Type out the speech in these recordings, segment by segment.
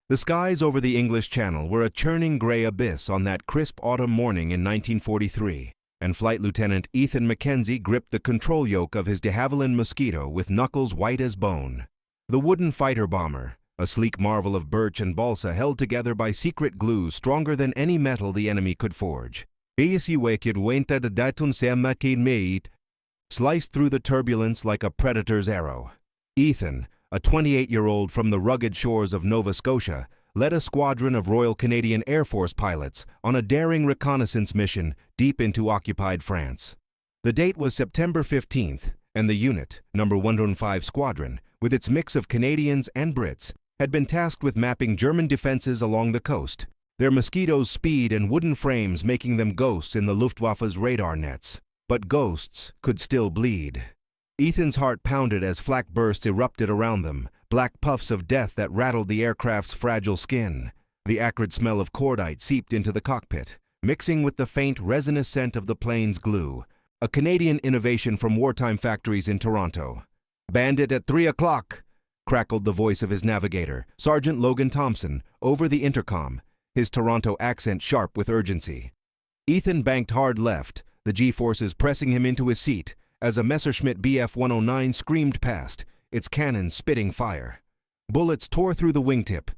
The skies over the English Channel were a churning gray abyss on that crisp autumn morning in 1943, and Flight Lieutenant Ethan Mackenzie gripped the control yoke of his de Havilland Mosquito with knuckles white as bone. The wooden fighter bomber, a sleek marvel of birch and balsa held together by secret glue stronger than any metal the enemy could forge, sliced through the turbulence like a predator's arrow. Ethan, a 28-year-old from the rugged shores of Nova Scotia, led a squadron of Royal Canadian Air Force pilots on a daring reconnaissance mission deep into occupied France. The date was September 15th, and the unit, No. 105 Squadron, with its mix of Canadians and Brits, had been tasked with mapping German defenses along the coast, their Mosquito's speed and wooden frames making them ghosts in the Luftwaffe's radar nets. But ghosts could still bleed. Ethan's heart pounded as flak bursts erupted around them, black puffs of death that rattled the aircraft's fragile skin. The acrid smell of cordite seeped into the cockpit, mixing with the faint, resinous scent of the plane's glue, a Canadian innovation from wartime factories in Toronto. "Bandit at 3 o'clock!" crackled the voice of his navigator, Sergeant Logan Thompson, over the intercom, his Toronto accent sharp with urgency. Ethan banked hard left, the G-forces pressing him into his seat, as a Messerschmitt Bf-109 screamed past, its cannon spitting fire. Bullets tore through the wingtip,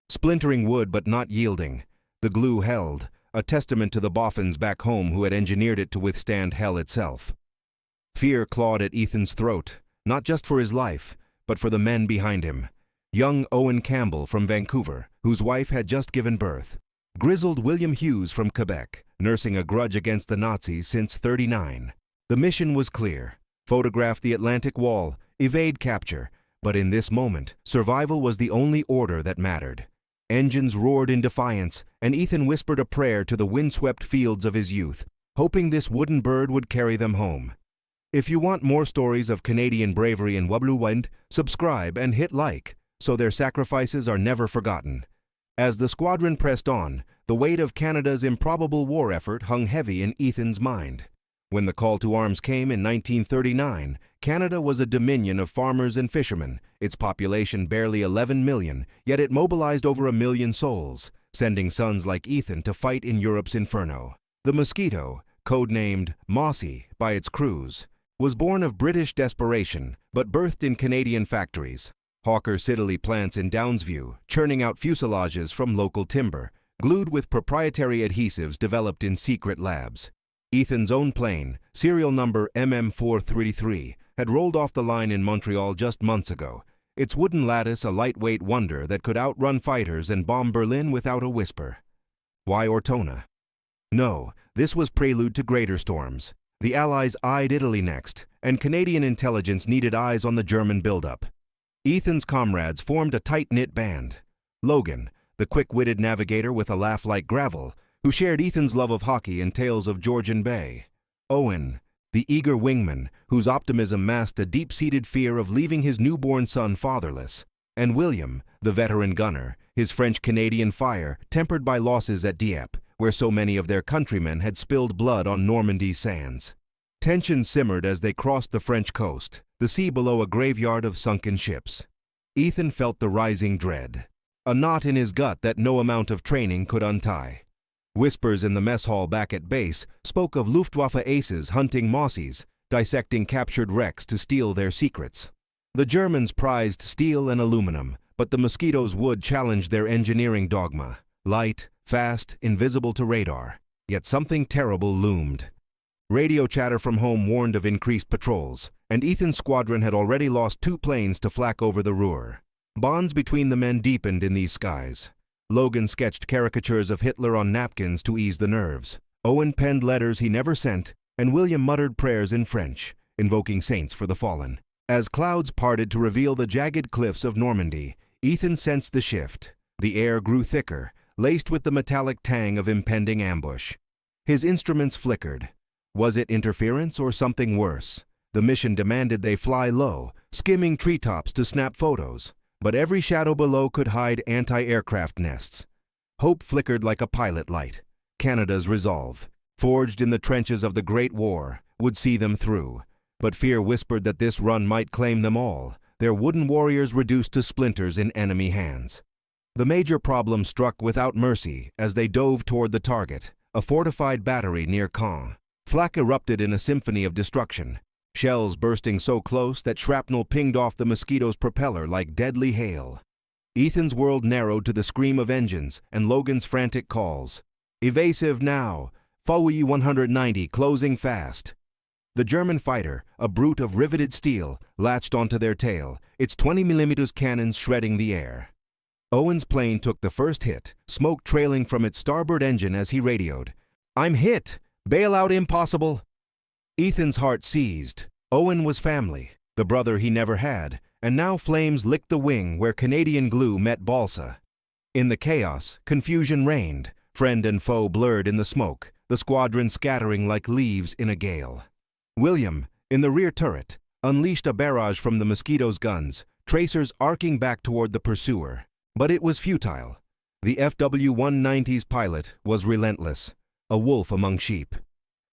splintering wood but not yielding. The glue held, a testament to the boffins back home who had engineered it to withstand hell itself. Fear clawed at Ethan's throat, not just for his life, but for the men behind him. Young Owen Campbell from Vancouver, whose wife had just given birth. Grizzled William Hughes from Quebec, nursing a grudge against the Nazis since '39. The mission was clear: photograph the Atlantic Wall, evade capture, but in this moment, survival was the only order that mattered. Engines roared in defiance, and Ethan whispered a prayer to the windswept fields of his youth, hoping this wooden bird would carry them home. If you want more stories of Canadian bravery in Wabluwind, subscribe and hit like, so their sacrifices are never forgotten. As the squadron pressed on, the weight of Canada's improbable war effort hung heavy in Ethan's mind. When the call to arms came in 1939, Canada was a dominion of farmers and fishermen, its population barely 11 million, yet it mobilized over 1 million souls, sending sons like Ethan to fight in Europe's inferno. The Mosquito, codenamed Mossy by its crews, was born of British desperation, but birthed in Canadian factories. Hawker Siddeley plants in Downsview, churning out fuselages from local timber, glued with proprietary adhesives developed in secret labs. Ethan's own plane, serial number MM433, had rolled off the line in Montreal just months ago, its wooden lattice a lightweight wonder that could outrun fighters and bomb Berlin without a whisper. Why Ortona? No, this was prelude to greater storms. The Allies eyed Italy next, and Canadian intelligence needed eyes on the German buildup. Ethan's comrades formed a tight-knit band. Logan, the quick-witted navigator with a laugh like gravel, who shared Ethan's love of hockey and tales of Georgian Bay. Owen, the eager wingman, whose optimism masked a deep-seated fear of leaving his newborn son fatherless. And William, the veteran gunner, his French-Canadian fire tempered by losses at Dieppe, where so many of their countrymen had spilled blood on Normandy's sands. Tension simmered as they crossed the French coast, the sea below a graveyard of sunken ships. Ethan felt the rising dread, a knot in his gut that no amount of training could untie. Whispers in the mess hall back at base spoke of Luftwaffe aces hunting Mossies, dissecting captured wrecks to steal their secrets. The Germans prized steel and aluminum, but the Mosquito's wood challenged their engineering dogma: light, fast, invisible to radar. Yet something terrible loomed. Radio chatter from home warned of increased patrols, and Ethan's squadron had already lost 2 planes to flak over the Ruhr. Bonds between the men deepened in these skies. Logan sketched caricatures of Hitler on napkins to ease the nerves. Owen penned letters he never sent, and William muttered prayers in French, invoking saints for the fallen. As clouds parted to reveal the jagged cliffs of Normandy, Ethan sensed the shift. The air grew thicker, laced with the metallic tang of impending ambush. His instruments flickered. Was it interference or something worse? The mission demanded they fly low, skimming treetops to snap photos. But every shadow below could hide anti-aircraft nests. Hope flickered like a pilot light. Canada's resolve, forged in the trenches of the Great War, would see them through. But fear whispered that this run might claim them all, their wooden warriors reduced to splinters in enemy hands. The major problem struck without mercy as they dove toward the target, a fortified battery near Caen. Flak erupted in a symphony of destruction, shells bursting so close that shrapnel pinged off the Mosquito's propeller like deadly hail. Ethan's world narrowed to the scream of engines and Logan's frantic calls. "Evasive now! Foe 190 closing fast!" The German fighter, a brute of riveted steel, latched onto their tail, its 20mm cannons shredding the air. Owen's plane took the first hit, smoke trailing from its starboard engine as he radioed, "I'm hit! Bailout impossible!" Ethan's heart seized. Owen was family, the brother he never had, and now flames licked the wing where Canadian glue met balsa. In the chaos, confusion reigned, friend and foe blurred in the smoke, the squadron scattering like leaves in a gale. William, in the rear turret, unleashed a barrage from the Mosquito's guns, tracers arcing back toward the pursuer. But it was futile. The FW-190's pilot was relentless, a wolf among sheep.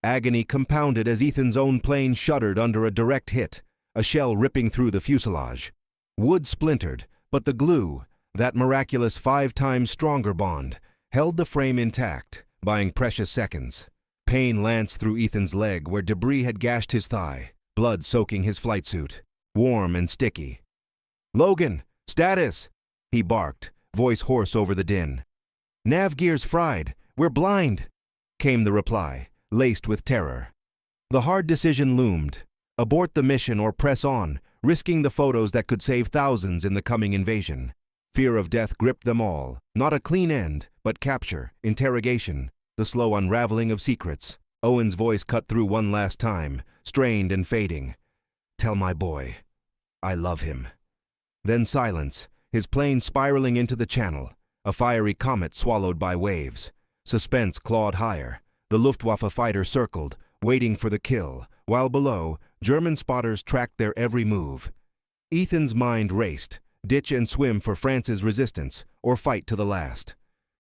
Agony compounded as Ethan's own plane shuddered under a direct hit, a shell ripping through the fuselage. Wood splintered, but the glue, that miraculous 5 times stronger bond, held the frame intact, buying precious seconds. Pain lanced through Ethan's leg where debris had gashed his thigh, blood soaking his flight suit, warm and sticky. "Logan, status!" he barked, voice hoarse over the din. "Nav gear's fried. We're blind," came the reply, laced with terror. The hard decision loomed. Abort the mission or press on, risking the photos that could save thousands in the coming invasion. Fear of death gripped them all, not a clean end, but capture, interrogation, the slow unraveling of secrets. Owen's voice cut through one last time, strained and fading. "Tell my boy, I love him." Then silence, his plane spiraling into the channel, a fiery comet swallowed by waves. Suspense clawed higher. The Luftwaffe fighter circled, waiting for the kill, while below, German spotters tracked their every move. Ethan's mind raced, ditch and swim for France's resistance, or fight to the last.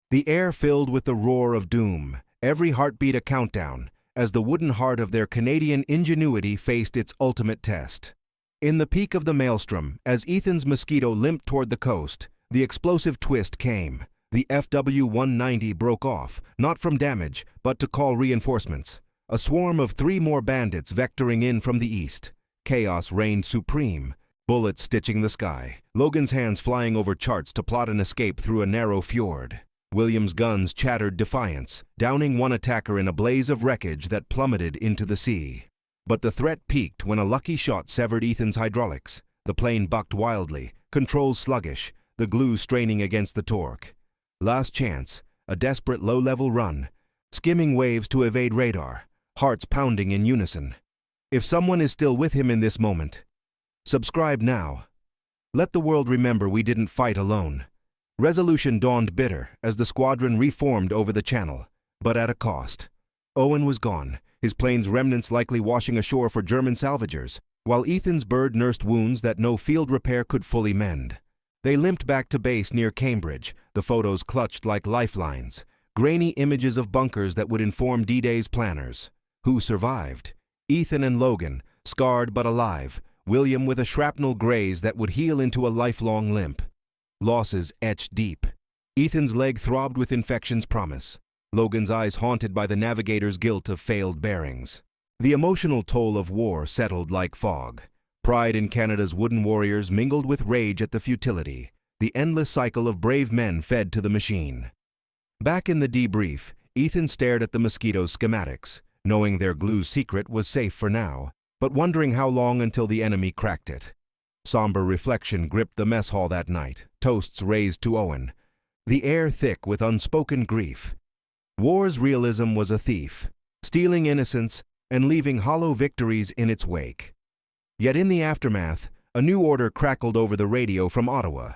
The air filled with the roar of doom, every heartbeat a countdown, as the wooden heart of their Canadian ingenuity faced its ultimate test. In the peak of the maelstrom, as Ethan's Mosquito limped toward the coast, the explosive twist came. The FW-190 broke off, not from damage, but to call reinforcements. A swarm of 3 more bandits vectoring in from the east. Chaos reigned supreme, bullets stitching the sky, Logan's hands flying over charts to plot an escape through a narrow fjord. William's guns chattered defiance, downing one attacker in a blaze of wreckage that plummeted into the sea. But the threat peaked when a lucky shot severed Ethan's hydraulics. The plane bucked wildly, controls sluggish, the glue straining against the torque. Last chance, a desperate low-level run, skimming waves to evade radar, hearts pounding in unison. If someone is still with him in this moment, subscribe now. Let the world remember we didn't fight alone. Resolution dawned bitter as the squadron reformed over the channel, but at a cost. Owen was gone, his plane's remnants likely washing ashore for German salvagers, while Ethan's bird nursed wounds that no field repair could fully mend. They limped back to base near Cambridge, the photos clutched like lifelines, grainy images of bunkers that would inform D-Day's planners. Who survived? Ethan and Logan, scarred but alive, William with a shrapnel graze that would heal into a lifelong limp. Losses etched deep. Ethan's leg throbbed with infection's promise. Logan's eyes haunted by the navigator's guilt of failed bearings. The emotional toll of war settled like fog. Pride in Canada's wooden warriors mingled with rage at the futility. The endless cycle of brave men fed to the machine. Back in the debrief, Ethan stared at the Mosquito's schematics, knowing their glue's secret was safe for now, but wondering how long until the enemy cracked it. Somber reflection gripped the mess hall that night, toasts raised to Owen, the air thick with unspoken grief. War's realism was a thief, stealing innocence and leaving hollow victories in its wake. Yet in the aftermath, a new order crackled over the radio from Ottawa.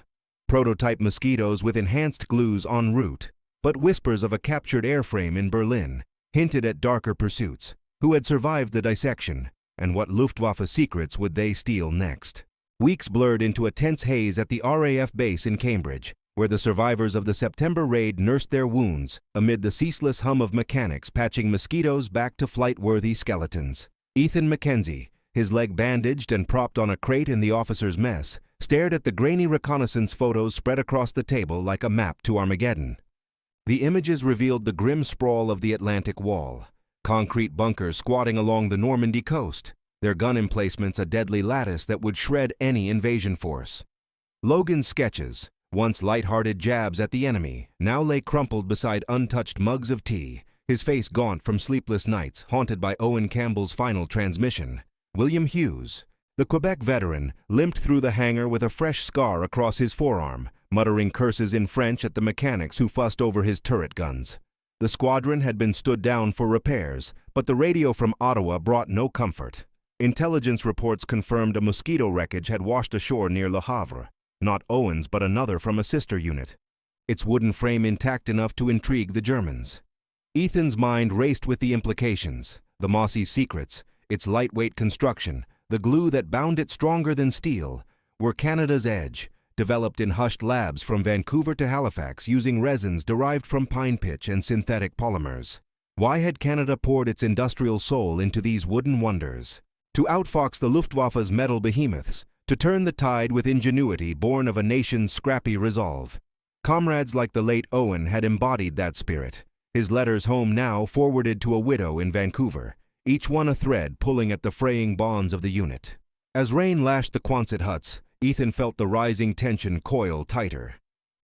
Prototype Mosquitoes with enhanced glues en route, but whispers of a captured airframe in Berlin hinted at darker pursuits. Who had survived the dissection, and what Luftwaffe secrets would they steal next? Weeks blurred into a tense haze at the RAF base in Cambridge, where the survivors of the September raid nursed their wounds amid the ceaseless hum of mechanics patching Mosquitoes back to flight-worthy skeletons. Ethan Mackenzie, his leg bandaged and propped on a crate in the officer's mess, stared at the grainy reconnaissance photos spread across the table like a map to Armageddon. The images revealed the grim sprawl of the Atlantic Wall, concrete bunkers squatting along the Normandy coast, their gun emplacements a deadly lattice that would shred any invasion force. Logan's sketches, once light-hearted jabs at the enemy, now lay crumpled beside untouched mugs of tea, his face gaunt from sleepless nights haunted by Owen Campbell's final transmission. William Hughes, the Quebec veteran, limped through the hangar with a fresh scar across his forearm, muttering curses in French at the mechanics who fussed over his turret guns. The squadron had been stood down for repairs, but the radio from Ottawa brought no comfort. Intelligence reports confirmed a Mosquito wreckage had washed ashore near Le Havre, not Owen's but another from a sister unit, its wooden frame intact enough to intrigue the Germans. Ethan's mind raced with the implications, the Mossie's secrets, its lightweight construction, the glue that bound it stronger than steel, were Canada's edge, developed in hushed labs from Vancouver to Halifax using resins derived from pine pitch and synthetic polymers. Why had Canada poured its industrial soul into these wooden wonders? To outfox the Luftwaffe's metal behemoths, to turn the tide with ingenuity born of a nation's scrappy resolve. Comrades like the late Owen had embodied that spirit, his letters home now forwarded to a widow in Vancouver, each one a thread pulling at the fraying bonds of the unit. As rain lashed the Quonset huts, Ethan felt the rising tension coil tighter.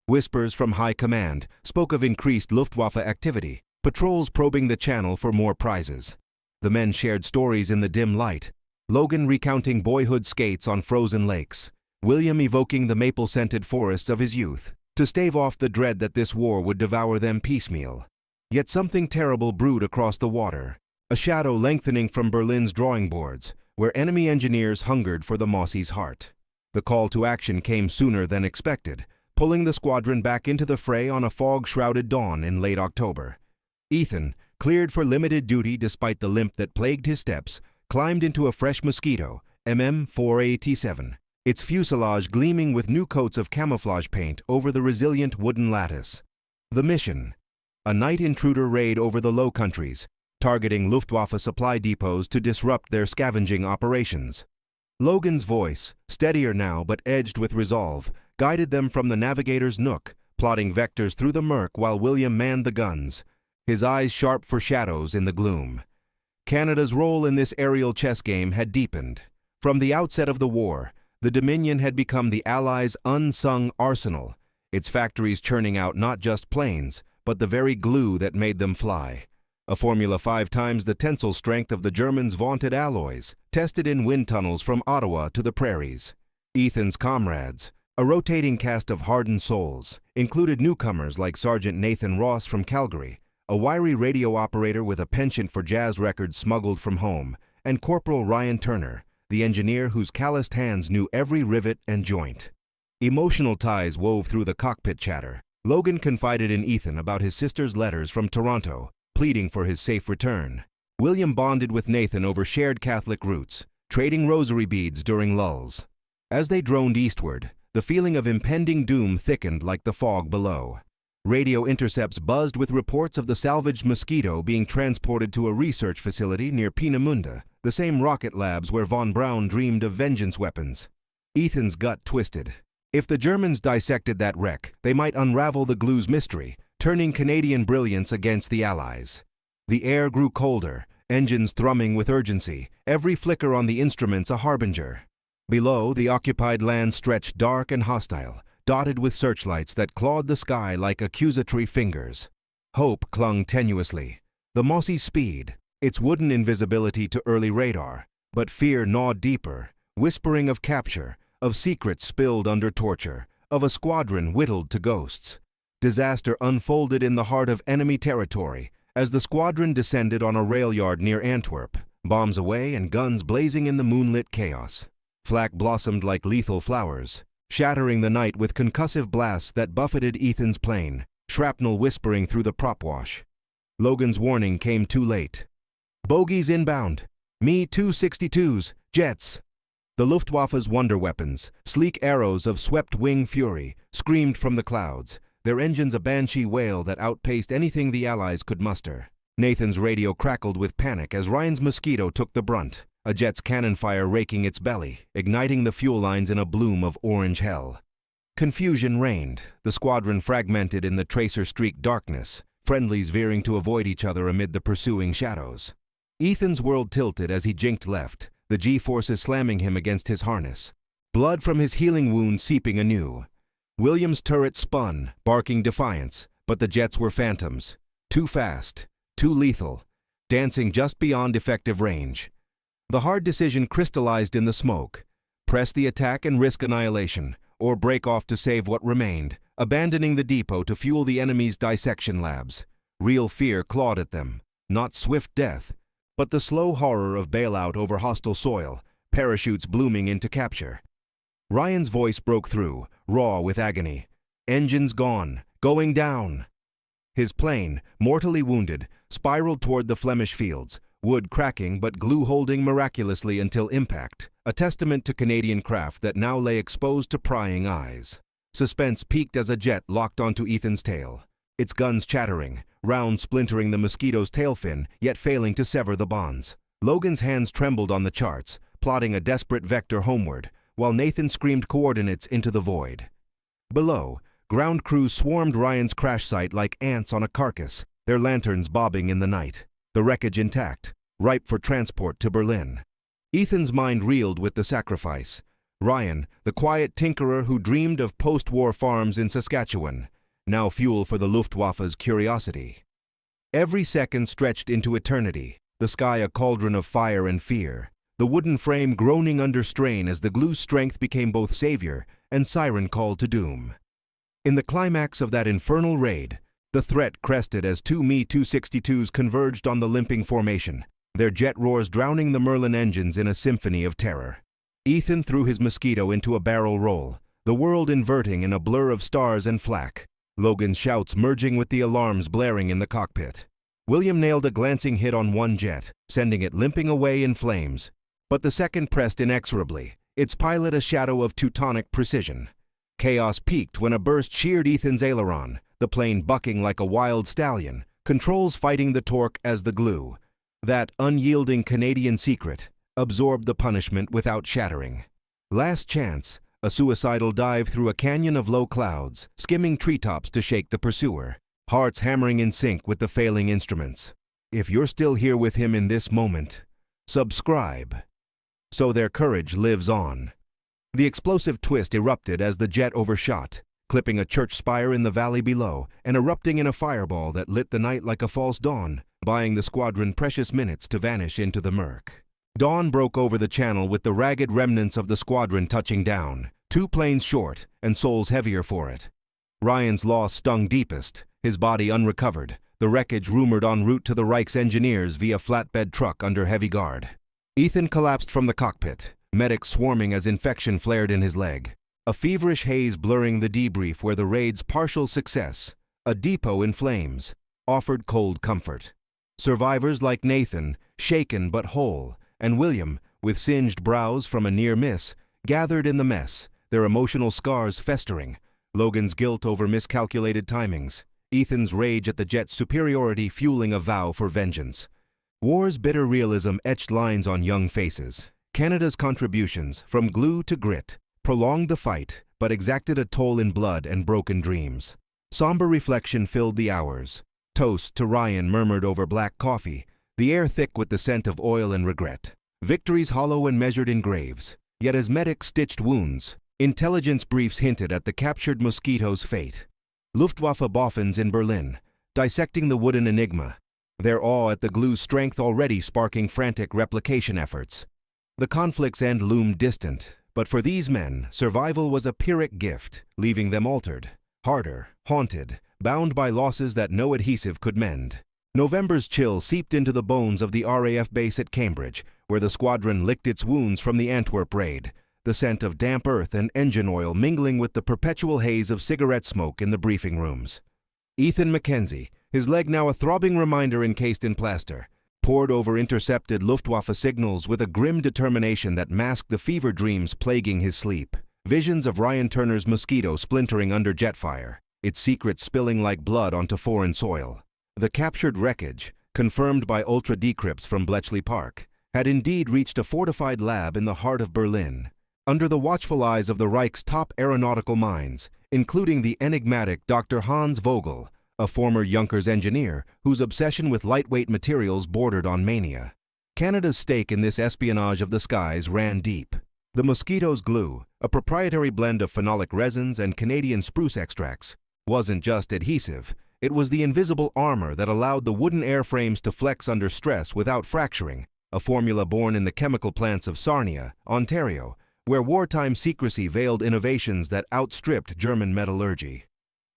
Whispers from high command spoke of increased Luftwaffe activity, patrols probing the channel for more prizes. The men shared stories in the dim light, Logan recounting boyhood skates on frozen lakes, William evoking the maple-scented forests of his youth, to stave off the dread that this war would devour them piecemeal. Yet something terrible brewed across the water, a shadow lengthening from Berlin's drawing boards, where enemy engineers hungered for the Mossie's heart. The call to action came sooner than expected, pulling the squadron back into the fray on a fog-shrouded dawn in late October. Ethan, cleared for limited duty despite the limp that plagued his steps, climbed into a fresh Mosquito, MM-4AT7, its fuselage gleaming with new coats of camouflage paint over the resilient wooden lattice. The mission: a night intruder raid over the Low Countries, targeting Luftwaffe supply depots to disrupt their scavenging operations. Logan's voice, steadier now but edged with resolve, guided them from the navigator's nook, plotting vectors through the murk while William manned the guns, his eyes sharp for shadows in the gloom. Canada's role in this aerial chess game had deepened. From the outset of the war, the Dominion had become the Allies' unsung arsenal, its factories churning out not just planes, but the very glue that made them fly. A formula 5 times the tensile strength of the Germans' vaunted alloys, tested in wind tunnels from Ottawa to the prairies. Ethan's comrades, a rotating cast of hardened souls, included newcomers like Sergeant Nathan Ross from Calgary, a wiry radio operator with a penchant for jazz records smuggled from home, and Corporal Ryan Turner, the engineer whose calloused hands knew every rivet and joint. Emotional ties wove through the cockpit chatter. Logan confided in Ethan about his sister's letters from Toronto, pleading for his safe return. William bonded with Nathan over shared Catholic roots, trading rosary beads during lulls. As they droned eastward, the feeling of impending doom thickened like the fog below. Radio intercepts buzzed with reports of the salvaged Mosquito being transported to a research facility near Peenemünde, the same rocket labs where von Braun dreamed of vengeance weapons. Ethan's gut twisted. If the Germans dissected that wreck, they might unravel the glue's mystery, turning Canadian brilliance against the Allies. The air grew colder, engines thrumming with urgency, every flicker on the instruments a harbinger. Below, the occupied land stretched dark and hostile, dotted with searchlights that clawed the sky like accusatory fingers. Hope clung tenuously. The Mossie's speed, its wooden invisibility to early radar, but fear gnawed deeper, whispering of capture, of secrets spilled under torture, of a squadron whittled to ghosts. Disaster unfolded in the heart of enemy territory as the squadron descended on a rail yard near Antwerp, bombs away and guns blazing in the moonlit chaos. Flak blossomed like lethal flowers, shattering the night with concussive blasts that buffeted Ethan's plane, shrapnel whispering through the prop wash. Logan's warning came too late. Bogies inbound. Me-262s, jets. The Luftwaffe's wonder weapons, sleek arrows of swept-wing fury, screamed from the clouds, their engines a banshee wail that outpaced anything the Allies could muster. Nathan's radio crackled with panic as Ryan's Mosquito took the brunt, a jet's cannon fire raking its belly, igniting the fuel lines in a bloom of orange hell. Confusion reigned, the squadron fragmented in the tracer-streaked darkness, friendlies veering to avoid each other amid the pursuing shadows. Ethan's world tilted as he jinked left, the G-forces slamming him against his harness. Blood from his healing wound seeping anew. William's turret spun, barking defiance, but the jets were phantoms. Too fast, too lethal, dancing just beyond effective range. The hard decision crystallized in the smoke. Press the attack and risk annihilation, or break off to save what remained, abandoning the depot to fuel the enemy's dissection labs. Real fear clawed at them, not swift death, but the slow horror of bailout over hostile soil, parachutes blooming into capture. Ryan's voice broke through, raw with agony. Engines gone, going down. His plane, mortally wounded, spiraled toward the Flemish fields, wood cracking but glue holding miraculously until impact, a testament to Canadian craft that now lay exposed to prying eyes. Suspense peaked as a jet locked onto Ethan's tail, its guns chattering, rounds splintering the Mosquito's tail fin, yet failing to sever the bonds. Logan's hands trembled on the charts, plotting a desperate vector homeward, while Nathan screamed coordinates into the void. Below, ground crews swarmed Ryan's crash site like ants on a carcass, their lanterns bobbing in the night, the wreckage intact, ripe for transport to Berlin. Ethan's mind reeled with the sacrifice. Ryan, the quiet tinkerer who dreamed of post-war farms in Saskatchewan, now fuel for the Luftwaffe's curiosity. Every second stretched into eternity, the sky a cauldron of fire and fear, the wooden frame groaning under strain as the glue's strength became both savior and siren call to doom. In the climax of that infernal raid, the threat crested as two Me-262s converged on the limping formation, their jet roars drowning the Merlin engines in a symphony of terror. Ethan threw his Mosquito into a barrel roll, the world inverting in a blur of stars and flak, Logan's shouts merging with the alarms blaring in the cockpit. William nailed a glancing hit on one jet, sending it limping away in flames. But the second pressed inexorably, its pilot a shadow of Teutonic precision. Chaos peaked when a burst sheared Ethan's aileron, the plane bucking like a wild stallion, controls fighting the torque as the glue. That unyielding Canadian secret absorbed the punishment without shattering. Last chance, a suicidal dive through a canyon of low clouds, skimming treetops to shake the pursuer, hearts hammering in sync with the failing instruments. If you're still here with him in this moment, subscribe. So their courage lives on. The explosive twist erupted as the jet overshot, clipping a church spire in the valley below and erupting in a fireball that lit the night like a false dawn, buying the squadron precious minutes to vanish into the murk. Dawn broke over the channel with the ragged remnants of the squadron touching down, 2 planes short and souls heavier for it. Ryan's loss stung deepest, his body unrecovered, the wreckage rumored en route to the Reich's engineers via flatbed truck under heavy guard. Ethan collapsed from the cockpit, medics swarming as infection flared in his leg. A feverish haze blurring the debrief where the raid's partial success, a depot in flames, offered cold comfort. Survivors like Nathan, shaken but whole, and William, with singed brows from a near miss, gathered in the mess, their emotional scars festering. Logan's guilt over miscalculated timings, Ethan's rage at the jet's superiority fueling a vow for vengeance. War's bitter realism etched lines on young faces. Canada's contributions, from glue to grit, prolonged the fight, but exacted a toll in blood and broken dreams. Somber reflection filled the hours. Toasts to Ryan murmured over black coffee, the air thick with the scent of oil and regret. Victories hollow and measured in graves. Yet as medics stitched wounds, intelligence briefs hinted at the captured Mosquito's fate. Luftwaffe boffins in Berlin, dissecting the wooden enigma, their awe at the glue's strength already sparking frantic replication efforts. The conflict's end loomed distant, but for these men, survival was a Pyrrhic gift, leaving them altered, harder, haunted, bound by losses that no adhesive could mend. November's chill seeped into the bones of the RAF base at Cambridge, where the squadron licked its wounds from the Antwerp raid, the scent of damp earth and engine oil mingling with the perpetual haze of cigarette smoke in the briefing rooms. Ethan Mackenzie, his leg now a throbbing reminder encased in plaster, pored over intercepted Luftwaffe signals with a grim determination that masked the fever dreams plaguing his sleep. Visions of Ryan Turner's Mosquito splintering under jet fire, its secrets spilling like blood onto foreign soil. The captured wreckage, confirmed by ultra-decrypts from Bletchley Park, had indeed reached a fortified lab in the heart of Berlin, under the watchful eyes of the Reich's top aeronautical minds, including the enigmatic Dr. Hans Vogel, a former Junkers engineer whose obsession with lightweight materials bordered on mania. Canada's stake in this espionage of the skies ran deep. The Mosquito's glue, a proprietary blend of phenolic resins and Canadian spruce extracts, wasn't just adhesive, it was the invisible armor that allowed the wooden airframes to flex under stress without fracturing, a formula born in the chemical plants of Sarnia, Ontario, where wartime secrecy veiled innovations that outstripped German metallurgy.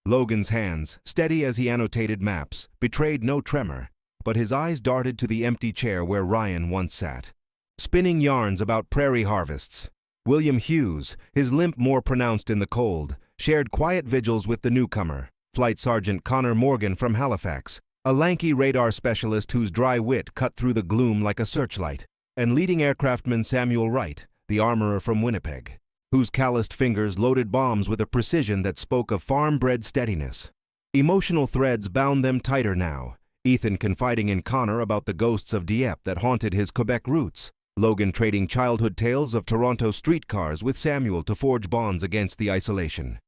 Logan's hands, steady as he annotated maps, betrayed no tremor, but his eyes darted to the empty chair where Ryan once sat, spinning yarns about prairie harvests. William Hughes, his limp more pronounced in the cold, shared quiet vigils with the newcomer, Flight Sergeant Connor Morgan from Halifax, a lanky radar specialist whose dry wit cut through the gloom like a searchlight, and leading aircraftman Samuel Wright, the armorer from Winnipeg, whose calloused fingers loaded bombs with a precision that spoke of farm-bred steadiness. Emotional threads bound them tighter now, Ethan confiding in Connor about the ghosts of Dieppe that haunted his Quebec roots, Logan trading childhood tales of Toronto streetcars with Samuel to forge bonds against the isolation.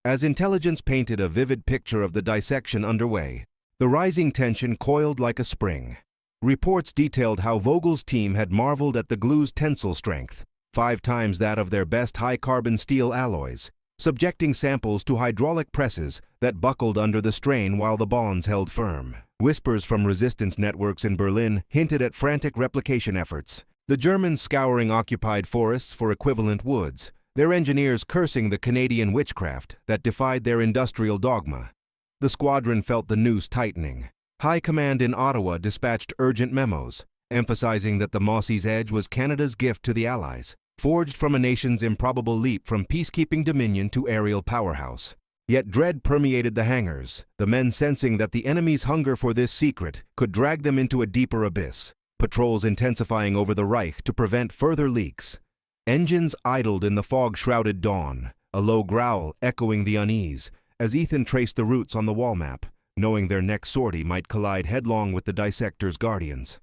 As intelligence painted a vivid picture of the dissection underway, the rising tension coiled like a spring. Reports detailed how Vogel's team had marveled at the glue's tensile strength, 5 times that of their best high-carbon steel alloys, subjecting samples to hydraulic presses that buckled under the strain while the bonds held firm. Whispers from resistance networks in Berlin hinted at frantic replication efforts, the Germans scouring occupied forests for equivalent woods, their engineers cursing the Canadian witchcraft that defied their industrial dogma. The squadron felt the noose tightening. High Command in Ottawa dispatched urgent memos, emphasizing that the Mossie's Edge was Canada's gift to the Allies, forged from a nation's improbable leap from peacekeeping dominion to aerial powerhouse. Yet dread permeated the hangars, the men sensing that the enemy's hunger for this secret could drag them into a deeper abyss, patrols intensifying over the Reich to prevent further leaks. Engines idled in the fog-shrouded dawn, a low growl echoing the unease, as Ethan traced the routes on the wall map, knowing their next sortie might collide headlong with the Dissector's guardians.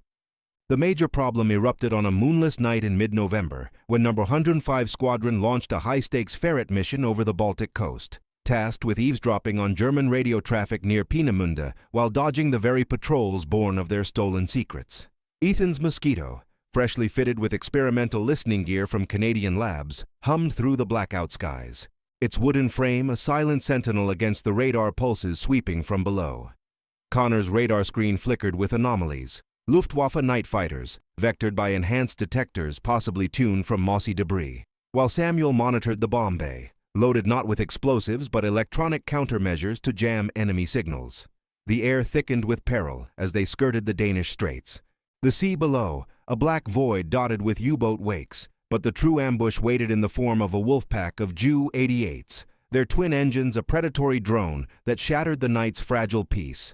The major problem erupted on a moonless night in mid-November, when No. 105 Squadron launched a high-stakes ferret mission over the Baltic coast, tasked with eavesdropping on German radio traffic near Peenemünde while dodging the very patrols born of their stolen secrets. Ethan's Mosquito, freshly fitted with experimental listening gear from Canadian labs, hummed through the blackout skies, its wooden frame a silent sentinel against the radar pulses sweeping from below. Connor's radar screen flickered with anomalies, Luftwaffe night fighters, vectored by enhanced detectors possibly tuned from mossy debris, while Samuel monitored the bomb bay, loaded not with explosives but electronic countermeasures to jam enemy signals. The air thickened with peril as they skirted the Danish straits. The sea below, a black void dotted with U-boat wakes, but the true ambush waited in the form of a wolf pack of Ju-88s, their twin engines a predatory drone that shattered the night's fragile peace.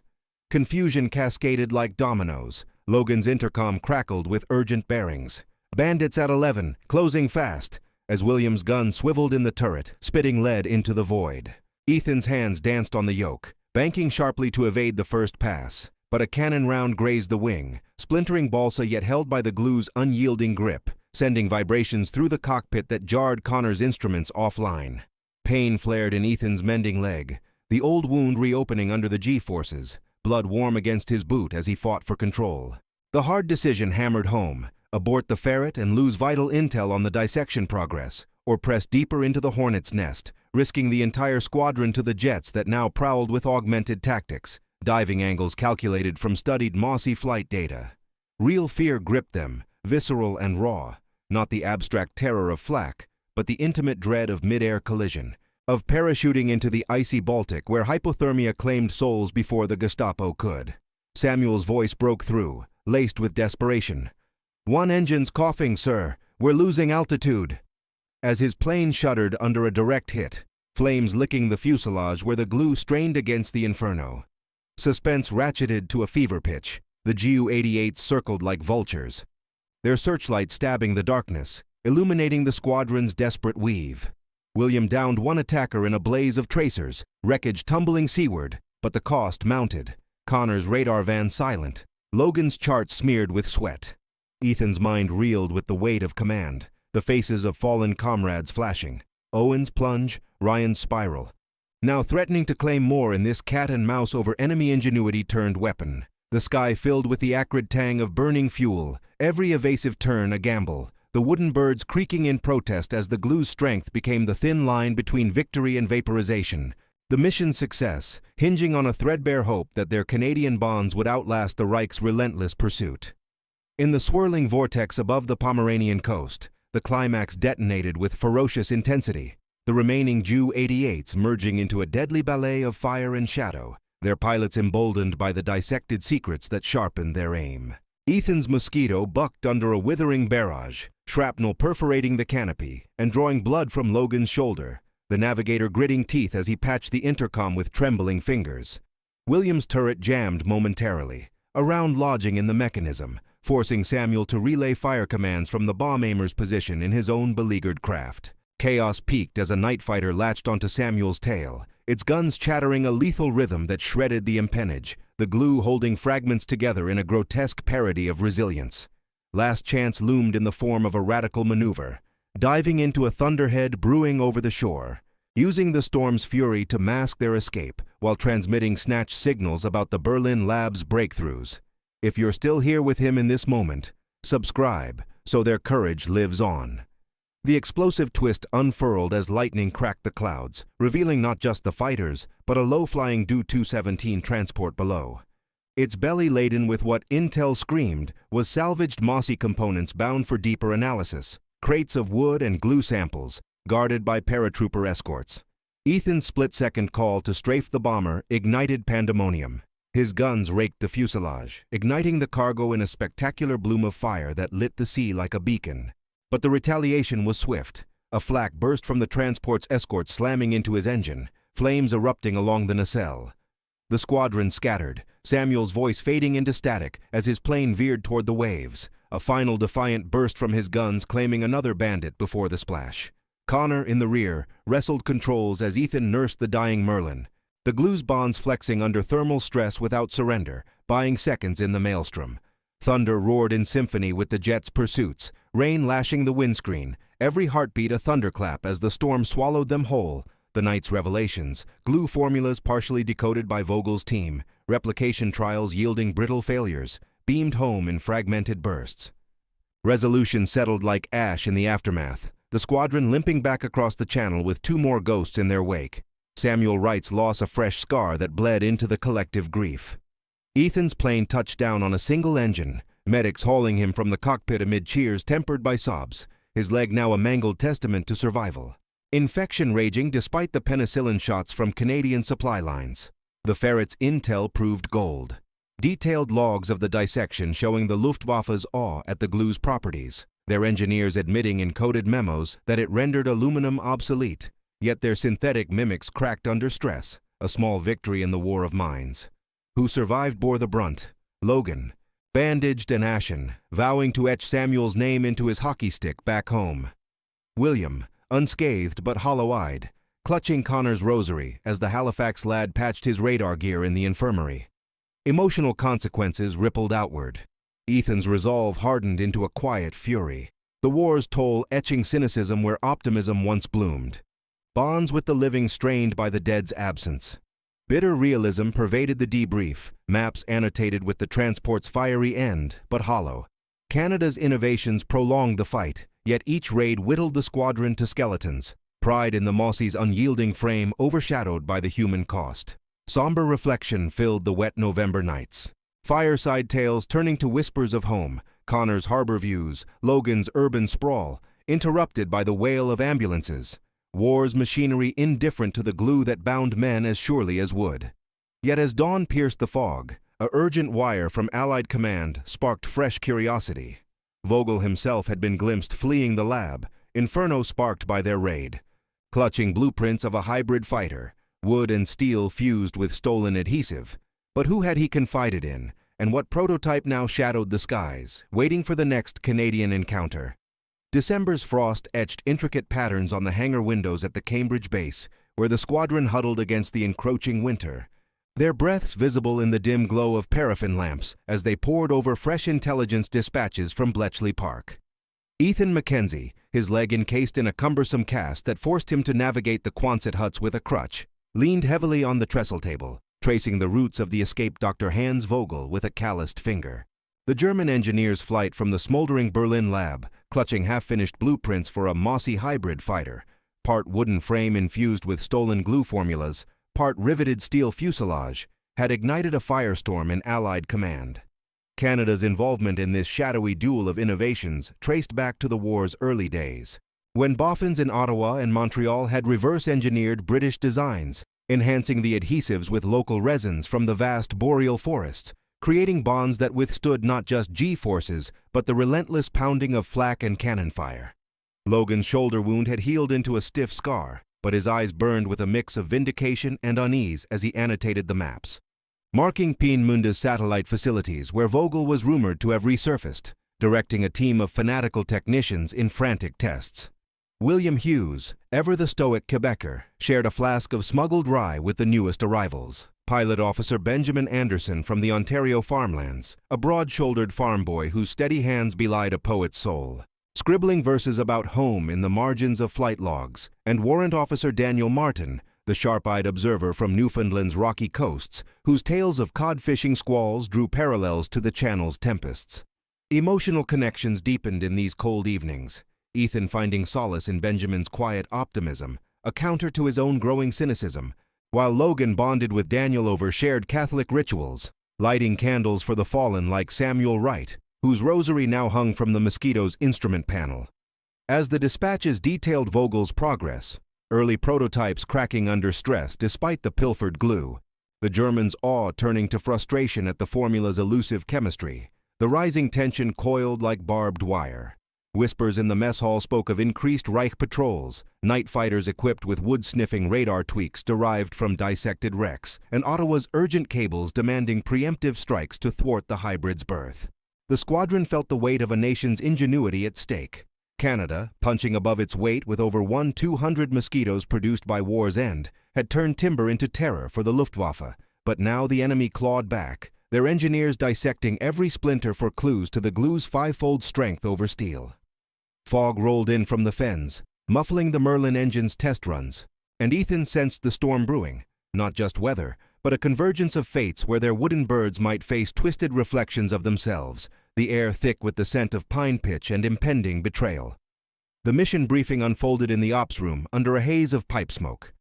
Confusion cascaded like dominoes. Logan's intercom crackled with urgent bearings. Bandits at 11, closing fast, as William's gun swiveled in the turret, spitting lead into the void. Ethan's hands danced on the yoke, banking sharply to evade the first pass, but a cannon round grazed the wing, splintering balsa yet held by the glue's unyielding grip, sending vibrations through the cockpit that jarred Connor's instruments offline. Pain flared in Ethan's mending leg, the old wound reopening under the G-forces, blood warm against his boot as he fought for control. The hard decision hammered home: abort the ferret and lose vital intel on the dissection progress, or press deeper into the hornet's nest, risking the entire squadron to the jets that now prowled with augmented tactics, diving angles calculated from studied mossy flight data. Real fear gripped them, visceral and raw, not the abstract terror of flak, but the intimate dread of mid-air collision, of parachuting into the icy Baltic where hypothermia claimed souls before the Gestapo could. Samuel's voice broke through, laced with desperation. "One engine's coughing, sir. We're losing altitude." As his plane shuddered under a direct hit, flames licking the fuselage where the glue strained against the inferno. Suspense ratcheted to a fever pitch. The Ju-88s circled like vultures, their searchlights stabbing the darkness, illuminating the squadron's desperate weave. William downed one attacker in a blaze of tracers, wreckage tumbling seaward, but the cost mounted. Connor's radar van silent, Logan's chart smeared with sweat. Ethan's mind reeled with the weight of command, the faces of fallen comrades flashing. Owen's plunge, Ryan's spiral. Now threatening to claim more in this cat and mouse over enemy ingenuity turned weapon. The sky filled with the acrid tang of burning fuel, every evasive turn a gamble, the wooden birds creaking in protest as the glue's strength became the thin line between victory and vaporization. The mission's success, hinging on a threadbare hope that their Canadian bonds would outlast the Reich's relentless pursuit. In the swirling vortex above the Pomeranian coast, the climax detonated with ferocious intensity, the remaining Ju-88s merging into a deadly ballet of fire and shadow, their pilots emboldened by the dissected secrets that sharpened their aim. Ethan's Mosquito bucked under a withering barrage, shrapnel perforating the canopy and drawing blood from Logan's shoulder, the navigator gritting teeth as he patched the intercom with trembling fingers. William's turret jammed momentarily, a round lodging in the mechanism, forcing Samuel to relay fire commands from the bomb aimer's position in his own beleaguered craft. Chaos peaked as a night fighter latched onto Samuel's tail, its guns chattering a lethal rhythm that shredded the empennage, the glue holding fragments together in a grotesque parody of resilience. Last chance loomed in the form of a radical maneuver, diving into a thunderhead brewing over the shore, using the storm's fury to mask their escape while transmitting snatched signals about the Berlin lab's breakthroughs. If you're still here with him in this moment, subscribe so their courage lives on. The explosive twist unfurled as lightning cracked the clouds, revealing not just the fighters, but a low-flying Do-217 transport below. Its belly laden with what intel screamed was salvaged mossy components bound for deeper analysis, crates of wood and glue samples, guarded by paratrooper escorts. Ethan's split-second call to strafe the bomber ignited pandemonium. His guns raked the fuselage, igniting the cargo in a spectacular bloom of fire that lit the sea like a beacon. But the retaliation was swift. A flak burst from the transport's escort slamming into his engine, flames erupting along the nacelle. The squadron scattered, Samuel's voice fading into static as his plane veered toward the waves, a final defiant burst from his guns claiming another bandit before the splash. Connor, in the rear, wrestled controls as Ethan nursed the dying Merlin, the glue's bonds flexing under thermal stress without surrender, buying seconds in the maelstrom. Thunder roared in symphony with the jet's pursuits, rain lashing the windscreen, every heartbeat a thunderclap as the storm swallowed them whole. The night's revelations, glue formulas partially decoded by Vogel's team, replication trials yielding brittle failures, beamed home in fragmented bursts. Resolution settled like ash in the aftermath, the squadron limping back across the channel with two more ghosts in their wake. Samuel Wright's loss a fresh scar that bled into the collective grief. Ethan's plane touched down on a single engine, medics hauling him from the cockpit amid cheers tempered by sobs, his leg now a mangled testament to survival. Infection raging despite the penicillin shots from Canadian supply lines. The ferret's intel proved gold. Detailed logs of the dissection showing the Luftwaffe's awe at the glue's properties, their engineers admitting in coded memos that it rendered aluminum obsolete, yet their synthetic mimics cracked under stress, a small victory in the war of minds. Who survived bore the brunt. Logan, bandaged and ashen, vowing to etch Samuel's name into his hockey stick back home. William, unscathed but hollow-eyed, clutching Connor's rosary as the Halifax lad patched his radar gear in the infirmary. Emotional consequences rippled outward. Ethan's resolve hardened into a quiet fury, the war's toll etching cynicism where optimism once bloomed. Bonds with the living strained by the dead's absence. Bitter realism pervaded the debrief, maps annotated with the transport's fiery end, but hollow. Canada's innovations prolonged the fight, yet each raid whittled the squadron to skeletons, pride in the Mossy's unyielding frame overshadowed by the human cost. Somber reflection filled the wet November nights. Fireside tales turning to whispers of home, Connor's harbor views, Logan's urban sprawl, interrupted by the wail of ambulances. War's machinery indifferent to the glue that bound men as surely as wood. Yet as dawn pierced the fog, a urgent wire from Allied command sparked fresh curiosity. Vogel himself had been glimpsed fleeing the lab, inferno sparked by their raid. Clutching blueprints of a hybrid fighter, wood and steel fused with stolen adhesive. But who had he confided in, and what prototype now shadowed the skies, waiting for the next Canadian encounter? December's frost etched intricate patterns on the hangar windows at the Cambridge base, where the squadron huddled against the encroaching winter. their breaths visible in the dim glow of paraffin lamps as they pored over fresh intelligence dispatches from Bletchley Park. Ethan Mackenzie, his leg encased in a cumbersome cast that forced him to navigate the Quonset huts with a crutch, leaned heavily on the trestle table, tracing the roots of the escaped Dr. Hans Vogel with a calloused finger. The German engineer's flight from the smoldering Berlin lab, clutching half-finished blueprints for a mossy hybrid fighter, part wooden frame infused with stolen glue formulas, part riveted steel fuselage, had ignited a firestorm in Allied command. Canada's involvement in this shadowy duel of innovations traced back to the war's early days, when boffins in Ottawa and Montreal had reverse-engineered British designs, enhancing the adhesives with local resins from the vast boreal forests, creating bonds that withstood not just G-forces, but the relentless pounding of flak and cannon fire. Logan's shoulder wound had healed into a stiff scar, but his eyes burned with a mix of vindication and unease as he annotated the maps, marking Peenemunde's satellite facilities where Vogel was rumored to have resurfaced, directing a team of fanatical technicians in frantic tests. William Hughes, ever the stoic Quebecer, shared a flask of smuggled rye with the newest arrivals. Pilot Officer Benjamin Anderson from the Ontario farmlands, a broad-shouldered farm boy whose steady hands belied a poet's soul, scribbling verses about home in the margins of flight logs, and Warrant Officer Daniel Martin, the sharp-eyed observer from Newfoundland's rocky coasts, whose tales of cod-fishing squalls drew parallels to the Channel's tempests. Emotional connections deepened in these cold evenings, Ethan finding solace in Benjamin's quiet optimism, a counter to his own growing cynicism, while Logan bonded with Daniel over shared Catholic rituals, lighting candles for the fallen like Samuel Wright, whose rosary now hung from the Mosquito's instrument panel. As the dispatches detailed Vogel's progress, early prototypes cracking under stress despite the pilfered glue, the Germans' awe turning to frustration at the formula's elusive chemistry, the rising tension coiled like barbed wire. Whispers in the mess hall spoke of increased Reich patrols, night fighters equipped with wood-sniffing radar tweaks derived from dissected wrecks, and Ottawa's urgent cables demanding preemptive strikes to thwart the hybrid's birth. The squadron felt the weight of a nation's ingenuity at stake. Canada, punching above its weight with over 200 Mosquitoes produced by war's end, had turned timber into terror for the Luftwaffe, but now the enemy clawed back, their engineers dissecting every splinter for clues to the glue's five-fold strength over steel. Fog rolled in from the fens, muffling the Merlin engine's test runs, and Ethan sensed the storm brewing, not just weather, but a convergence of fates where their wooden birds might face twisted reflections of themselves, the air thick with the scent of pine pitch and impending betrayal. The mission briefing unfolded in the ops room under a haze of pipe smoke.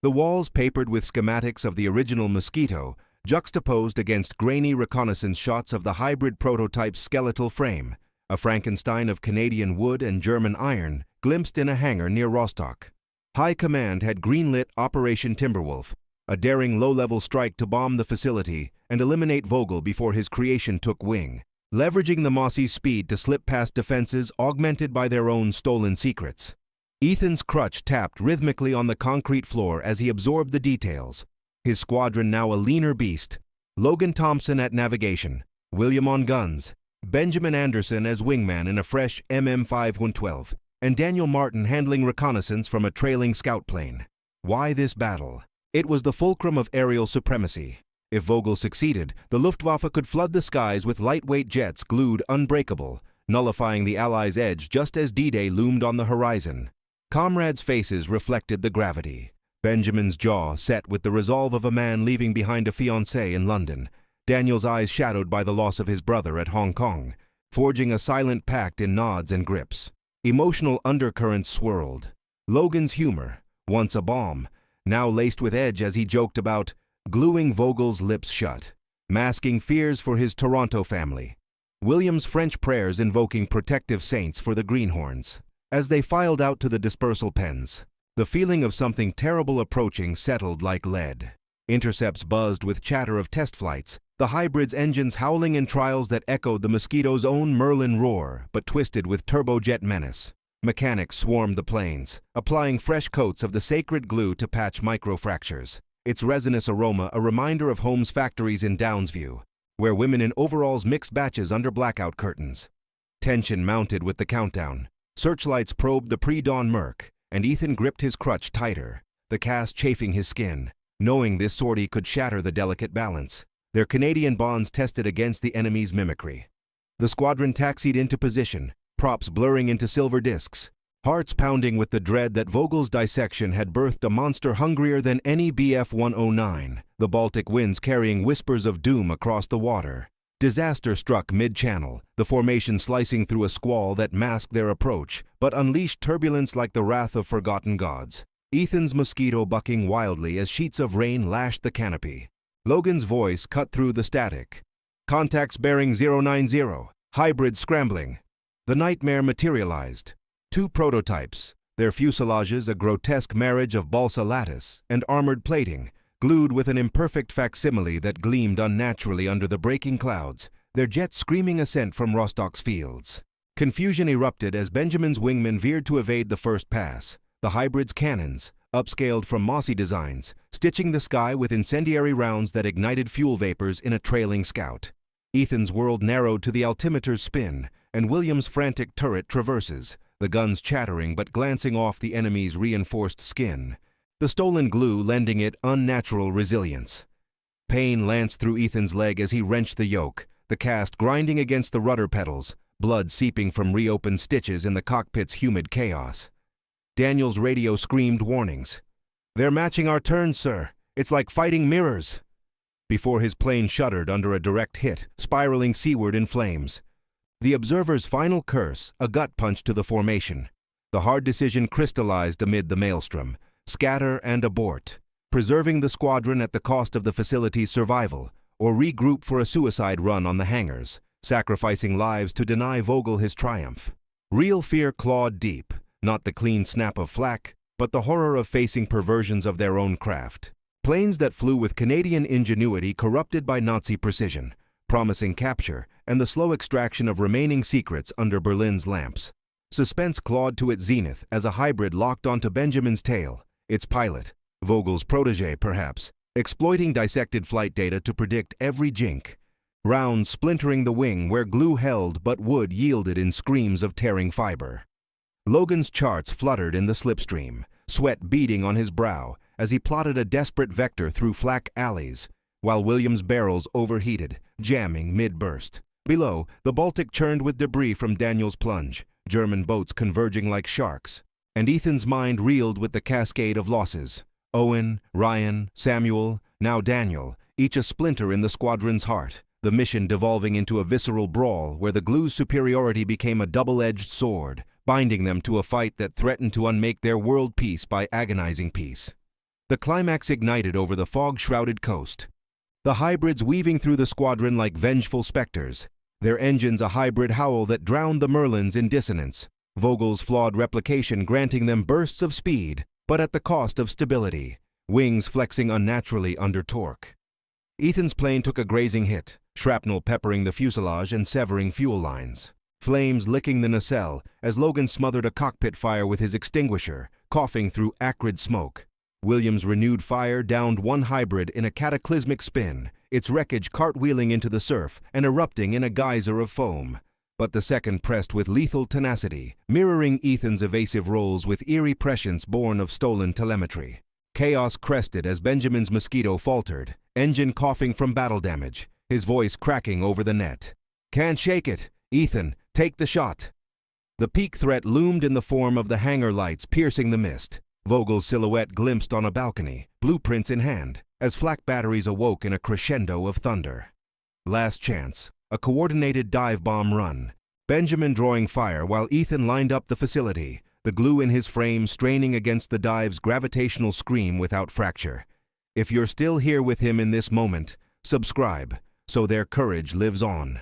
The walls papered with schematics of the original Mosquito, juxtaposed against grainy reconnaissance shots of the hybrid prototype's skeletal frame, a Frankenstein of Canadian wood and German iron, glimpsed in a hangar near Rostock. High Command had greenlit Operation Timberwolf, a daring low-level strike to bomb the facility and eliminate Vogel before his creation took wing, leveraging the Mossie's speed to slip past defenses augmented by their own stolen secrets. Ethan's crutch tapped rhythmically on the concrete floor as he absorbed the details, his squadron now a leaner beast, Logan Thompson at navigation, William on guns, Benjamin Anderson as wingman in a fresh MM-5-112, and Daniel Martin handling reconnaissance from a trailing scout plane. Why this battle? It was the fulcrum of aerial supremacy. If Vogel succeeded, the Luftwaffe could flood the skies with lightweight jets glued unbreakable, nullifying the Allies' edge just as D-Day loomed on the horizon. Comrades' faces reflected the gravity. Benjamin's jaw set with the resolve of a man leaving behind a fiancée in London, Daniel's eyes shadowed by the loss of his brother at Hong Kong, forging a silent pact in nods and grips. Emotional undercurrents swirled. Logan's humor, once a bomb, now laced with edge as he joked about gluing Vogel's lips shut, masking fears for his Toronto family. William's French prayers invoking protective saints for the greenhorns. As they filed out to the dispersal pens, the feeling of something terrible approaching settled like lead. Intercepts buzzed with chatter of test flights, the hybrid's engines howling in trials that echoed the Mosquito's own Merlin roar, but twisted with turbojet menace. Mechanics swarmed the planes, applying fresh coats of the sacred glue to patch microfractures, its resinous aroma a reminder of Holmes factories in Downsview, where women in overalls mixed batches under blackout curtains. Tension mounted with the countdown. Searchlights probed the pre-dawn murk, and Ethan gripped his crutch tighter, the cast chafing his skin, knowing this sortie could shatter the delicate balance. Their Canadian bonds tested against the enemy's mimicry. The squadron taxied into position, props blurring into silver discs, hearts pounding with the dread that Vogel's dissection had birthed a monster hungrier than any Bf-109, the Baltic winds carrying whispers of doom across the water. Disaster struck mid-channel, the formation slicing through a squall that masked their approach, but unleashed turbulence like the wrath of forgotten gods. Ethan's Mosquito bucking wildly as sheets of rain lashed the canopy. Logan's voice cut through the static. Contacts bearing 090, hybrid scrambling. The nightmare materialized. 2 prototypes, their fuselages a grotesque marriage of balsa lattice and armored plating, glued with an imperfect facsimile that gleamed unnaturally under the breaking clouds, their jets screaming ascent from Rostock's fields. Confusion erupted as Benjamin's wingmen veered to evade the first pass. The hybrid's cannons, upscaled from mossy designs, stitching the sky with incendiary rounds that ignited fuel vapors in a trailing scout. Ethan's world narrowed to the altimeter's spin, and William's frantic turret traverses, the guns chattering but glancing off the enemy's reinforced skin, the stolen glue lending it unnatural resilience. Pain lanced through Ethan's leg as he wrenched the yoke, the cast grinding against the rudder pedals, blood seeping from reopened stitches in the cockpit's humid chaos. Daniel's radio screamed warnings. "They're matching our turns, sir. It's like fighting mirrors." Before his plane shuddered under a direct hit, spiraling seaward in flames. The observer's final curse, a gut punch to the formation. The hard decision crystallized amid the maelstrom. Scatter and abort, preserving the squadron at the cost of the facility's survival, or regroup for a suicide run on the hangars, sacrificing lives to deny Vogel his triumph. Real fear clawed deep, not the clean snap of flak, but the horror of facing perversions of their own craft. Planes that flew with Canadian ingenuity corrupted by Nazi precision, promising capture and the slow extraction of remaining secrets under Berlin's lamps. Suspense clawed to its zenith as a hybrid locked onto Benjamin's tail, its pilot, Vogel's protege perhaps, exploiting dissected flight data to predict every jink. Rounds splintering the wing where glue held but wood yielded in screams of tearing fiber. Logan's charts fluttered in the slipstream, sweat beading on his brow as he plotted a desperate vector through flak alleys, while William's barrels overheated, jamming mid-burst. Below, the Baltic churned with debris from Daniel's plunge, German boats converging like sharks, and Ethan's mind reeled with the cascade of losses. Owen, Ryan, Samuel, now Daniel, each a splinter in the squadron's heart, the mission devolving into a visceral brawl where the glue's superiority became a double-edged sword, binding them to a fight that threatened to unmake their world peace by agonizing peace. The climax ignited over the fog-shrouded coast. The hybrids weaving through the squadron like vengeful specters, their engines a hybrid howl that drowned the Merlins in dissonance, Vogel's flawed replication granting them bursts of speed, but at the cost of stability, wings flexing unnaturally under torque. Ethan's plane took a grazing hit, shrapnel peppering the fuselage and severing fuel lines. Flames licking the nacelle as Logan smothered a cockpit fire with his extinguisher, coughing through acrid smoke. Williams' renewed fire downed one hybrid in a cataclysmic spin, its wreckage cartwheeling into the surf and erupting in a geyser of foam. But the second pressed with lethal tenacity, mirroring Ethan's evasive rolls with eerie prescience born of stolen telemetry. Chaos crested as Benjamin's Mosquito faltered, engine coughing from battle damage, his voice cracking over the net. "Can't shake it. Ethan, take the shot." The peak threat loomed in the form of the hangar lights piercing the mist. Vogel's silhouette glimpsed on a balcony, blueprints in hand, as flak batteries awoke in a crescendo of thunder. Last chance, a coordinated dive bomb run. Benjamin drawing fire while Ethan lined up the facility, the glue in his frame straining against the dive's gravitational scream without fracture. If you're still here with him in this moment, subscribe, so their courage lives on.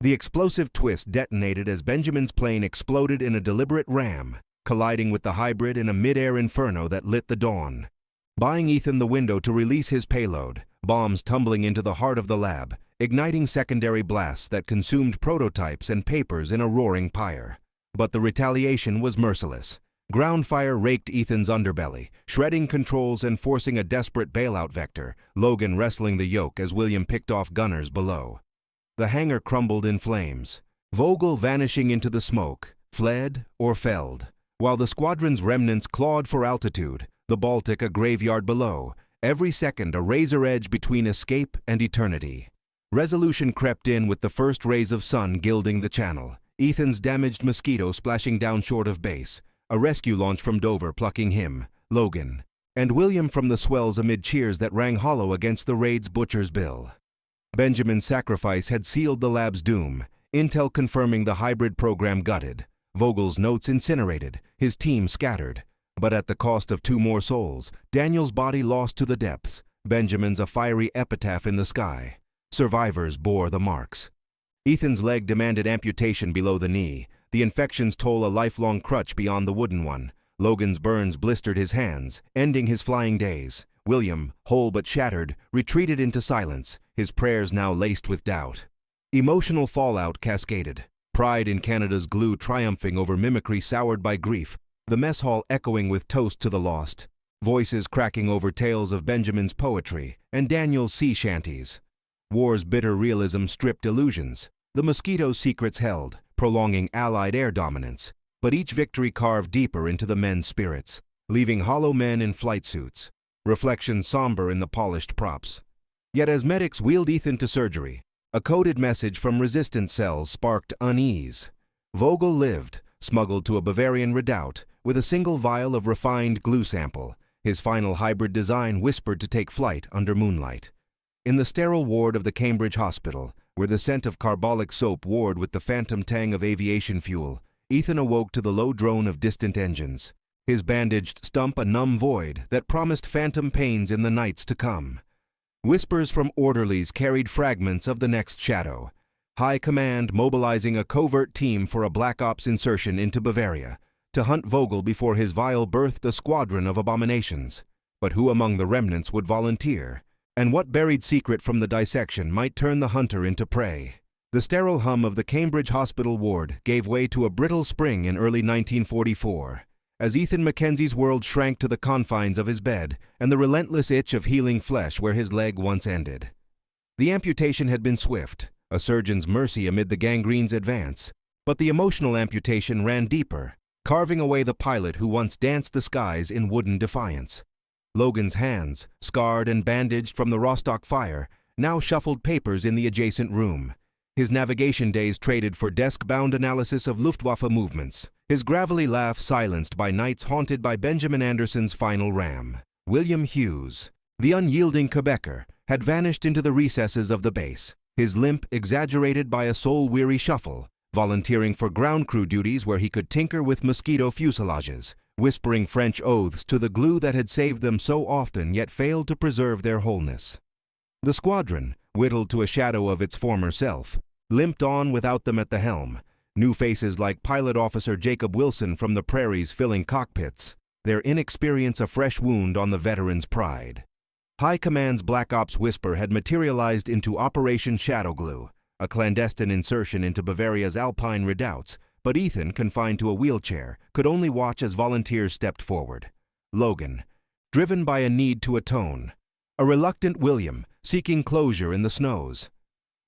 The explosive twist detonated as Benjamin's plane exploded in a deliberate ram, colliding with the hybrid in a mid-air inferno that lit the dawn. Buying Ethan the window to release his payload, bombs tumbling into the heart of the lab, igniting secondary blasts that consumed prototypes and papers in a roaring pyre. But the retaliation was merciless. Ground fire raked Ethan's underbelly, shredding controls and forcing a desperate bailout vector, Logan wrestling the yoke as William picked off gunners below. The hangar crumbled in flames, Vogel vanishing into the smoke, fled or felled. While the squadron's remnants clawed for altitude, the Baltic a graveyard below, every second a razor edge between escape and eternity. Resolution crept in with the first rays of sun gilding the channel, Ethan's damaged Mosquito splashing down short of base, a rescue launch from Dover plucking him, Logan, and William from the swells amid cheers that rang hollow against the raid's butcher's bill. Benjamin's sacrifice had sealed the lab's doom, intel confirming the hybrid program gutted, Vogel's notes incinerated, his team scattered. But at the cost of 2 more souls, Daniel's body lost to the depths, Benjamin's a fiery epitaph in the sky. Survivors bore the marks. Ethan's leg demanded amputation below the knee, the infections toll a lifelong crutch beyond the wooden one. Logan's burns blistered his hands, ending his flying days. William, whole but shattered, retreated into silence, his prayers now laced with doubt. Emotional fallout cascaded, pride in Canada's glue triumphing over mimicry soured by grief, the mess hall echoing with toast to the lost, voices cracking over tales of Benjamin's poetry and Daniel's sea shanties. War's bitter realism stripped illusions, the Mosquito's secrets held, prolonging Allied air dominance, but each victory carved deeper into the men's spirits, leaving hollow men in flight suits, reflections somber in the polished props. Yet as medics wheeled Ethan to surgery, a coded message from resistance cells sparked unease. Vogel lived, smuggled to a Bavarian redoubt, with a single vial of refined glue sample, his final hybrid design whispered to take flight under moonlight. In the sterile ward of the Cambridge Hospital, where the scent of carbolic soap warred with the phantom tang of aviation fuel, Ethan awoke to the low drone of distant engines, his bandaged stump a numb void that promised phantom pains in the nights to come. Whispers from orderlies carried fragments of the next shadow, High Command mobilizing a covert team for a Black Ops insertion into Bavaria, to hunt Vogel before his vial birthed a squadron of abominations. But who among the remnants would volunteer? And what buried secret from the dissection might turn the hunter into prey? The sterile hum of the Cambridge Hospital ward gave way to a brittle spring in early 1944, as Ethan Mackenzie's world shrank to the confines of his bed and the relentless itch of healing flesh where his leg once ended. The amputation had been swift, a surgeon's mercy amid the gangrene's advance, but the emotional amputation ran deeper, carving away the pilot who once danced the skies in wooden defiance. Logan's hands, scarred and bandaged from the Rostock fire, now shuffled papers in the adjacent room. His navigation days traded for desk-bound analysis of Luftwaffe movements, his gravelly laugh silenced by nights haunted by Benjamin Anderson's final ram. William Hughes, the unyielding Quebecer, had vanished into the recesses of the base, his limp exaggerated by a soul-weary shuffle, volunteering for ground crew duties where he could tinker with Mosquito fuselages, whispering French oaths to the glue that had saved them so often yet failed to preserve their wholeness. The squadron, whittled to a shadow of its former self, limped on without them at the helm, new faces like Pilot Officer Jacob Wilson from the prairies filling cockpits, their inexperience a fresh wound on the veteran's pride. High Command's Black Ops whisper had materialized into Operation Shadowglue, a clandestine insertion into Bavaria's Alpine redoubts, but Ethan, confined to a wheelchair, could only watch as volunteers stepped forward. Logan, driven by a need to atone. A reluctant William, seeking closure in the snows.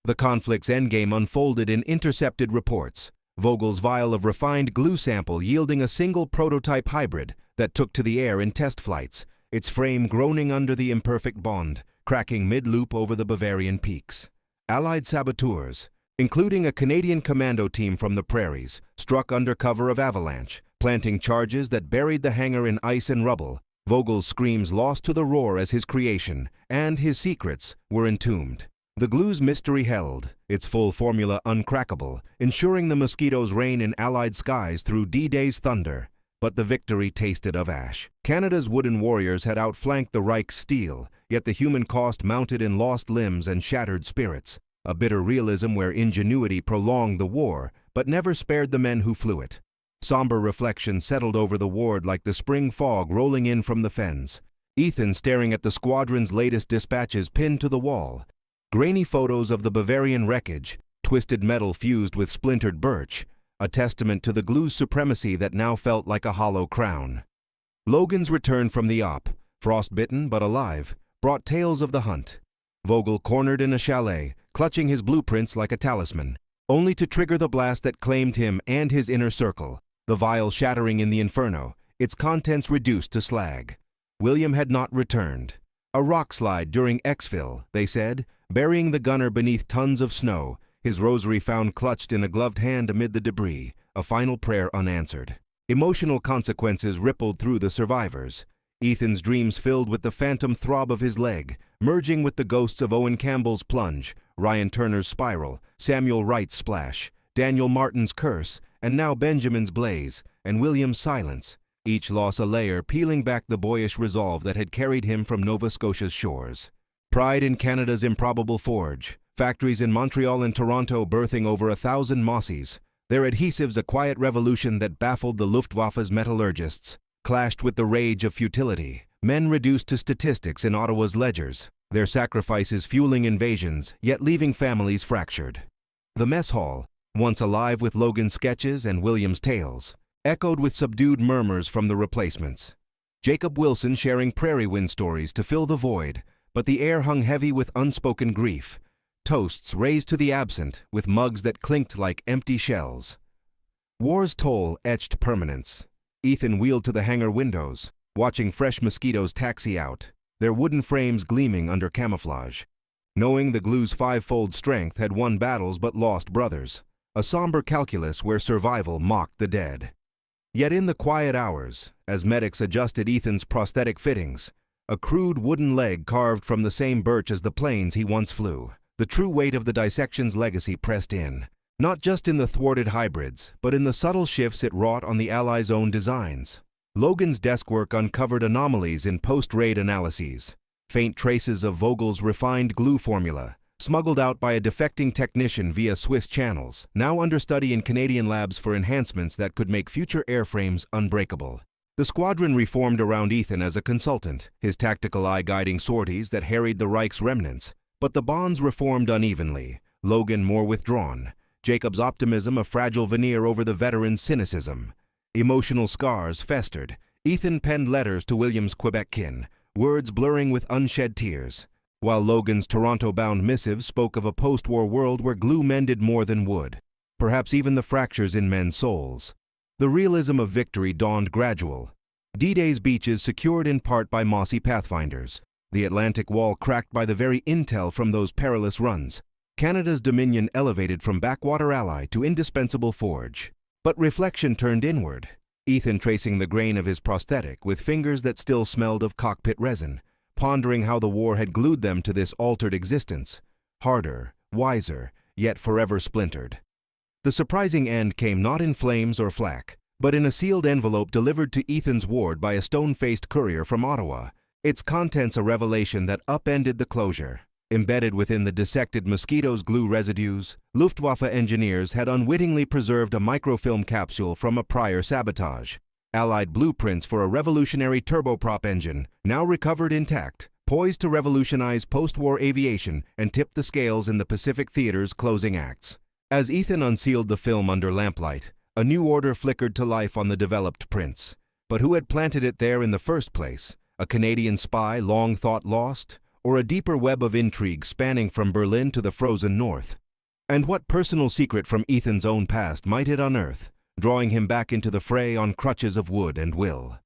The conflict's endgame unfolded in intercepted reports, Vogel's vial of refined glue sample yielding a single prototype hybrid that took to the air in test flights, its frame groaning under the imperfect bond, cracking mid-loop over the Bavarian peaks. Allied saboteurs, including a Canadian commando team from the prairies, struck under cover of avalanche, planting charges that buried the hangar in ice and rubble. Vogel's screams lost to the roar as his creation, and his secrets, were entombed. The glue's mystery held, its full formula uncrackable, ensuring the Mosquito's reign in Allied skies through D-Day's thunder. But the victory tasted of ash. Canada's wooden warriors had outflanked the Reich's steel, yet the human cost mounted in lost limbs and shattered spirits, a bitter realism where ingenuity prolonged the war, but never spared the men who flew it. Somber reflection settled over the ward like the spring fog rolling in from the fens. Ethan staring at the squadron's latest dispatches pinned to the wall. Grainy photos of the Bavarian wreckage, twisted metal fused with splintered birch, a testament to the glue's supremacy that now felt like a hollow crown. Logan's return from the op, frostbitten but alive, brought tales of the hunt. Vogel cornered in a chalet, clutching his blueprints like a talisman, only to trigger the blast that claimed him and his inner circle, the vial shattering in the inferno, its contents reduced to slag. William had not returned. A rock slide during exfil, they said, burying the gunner beneath tons of snow, his rosary found clutched in a gloved hand amid the debris, a final prayer unanswered. Emotional consequences rippled through the survivors. Ethan's dreams filled with the phantom throb of his leg, merging with the ghosts of Owen Campbell's plunge, Ryan Turner's spiral, Samuel Wright's splash, Daniel Martin's curse, and now Benjamin's blaze, and William's silence, each loss a layer peeling back the boyish resolve that had carried him from Nova Scotia's shores. Pride in Canada's improbable forge, factories in Montreal and Toronto birthing over 1,000 Mossies, their adhesives a quiet revolution that baffled the Luftwaffe's metallurgists, clashed with the rage of futility, men reduced to statistics in Ottawa's ledgers, their sacrifices fueling invasions, yet leaving families fractured. The mess hall, once alive with Logan's sketches and William's tales, echoed with subdued murmurs from the replacements. Jacob Wilson sharing prairie wind stories to fill the void, but the air hung heavy with unspoken grief. Toasts raised to the absent, with mugs that clinked like empty shells. War's toll etched permanence. Ethan wheeled to the hangar windows, watching fresh mosquitoes taxi out, their wooden frames gleaming under camouflage. Knowing the glue's five-fold strength had won battles but lost brothers, a somber calculus where survival mocked the dead. Yet in the quiet hours, as medics adjusted Ethan's prosthetic fittings, a crude wooden leg carved from the same birch as the planes he once flew, the true weight of the dissection's legacy pressed in, not just in the thwarted hybrids, but in the subtle shifts it wrought on the Allies' own designs. Logan's desk work uncovered anomalies in post-raid analyses, faint traces of Vogel's refined glue formula, smuggled out by a defecting technician via Swiss channels, now under study in Canadian labs for enhancements that could make future airframes unbreakable. The squadron reformed around Ethan as a consultant, his tactical eye guiding sorties that harried the Reich's remnants, but the bonds reformed unevenly, Logan more withdrawn, Jacob's optimism a fragile veneer over the veteran's cynicism. Emotional scars festered. Ethan penned letters to William's Quebec kin, words blurring with unshed tears, while Logan's Toronto-bound missive spoke of a post-war world where glue mended more than wood, perhaps even the fractures in men's souls. The realism of victory dawned gradual. D-Day's beaches secured in part by mossy pathfinders, the Atlantic wall cracked by the very intel from those perilous runs, Canada's dominion elevated from backwater ally to indispensable forge. But reflection turned inward, Ethan tracing the grain of his prosthetic with fingers that still smelled of cockpit resin, pondering how the war had glued them to this altered existence, harder, wiser, yet forever splintered. The surprising end came not in flames or flak, but in a sealed envelope delivered to Ethan's ward by a stone-faced courier from Ottawa, its contents a revelation that upended the closure. Embedded within the dissected Mosquito's glue residues, Luftwaffe engineers had unwittingly preserved a microfilm capsule from a prior sabotage. Allied blueprints for a revolutionary turboprop engine, now recovered intact, poised to revolutionize post-war aviation and tip the scales in the Pacific Theater's closing acts. As Ethan unsealed the film under lamplight, a new order flickered to life on the developed prints. But who had planted it there in the first place? A Canadian spy long thought lost? Or a deeper web of intrigue spanning from Berlin to the frozen north? And what personal secret from Ethan's own past might it unearth, drawing him back into the fray on crutches of wood and will?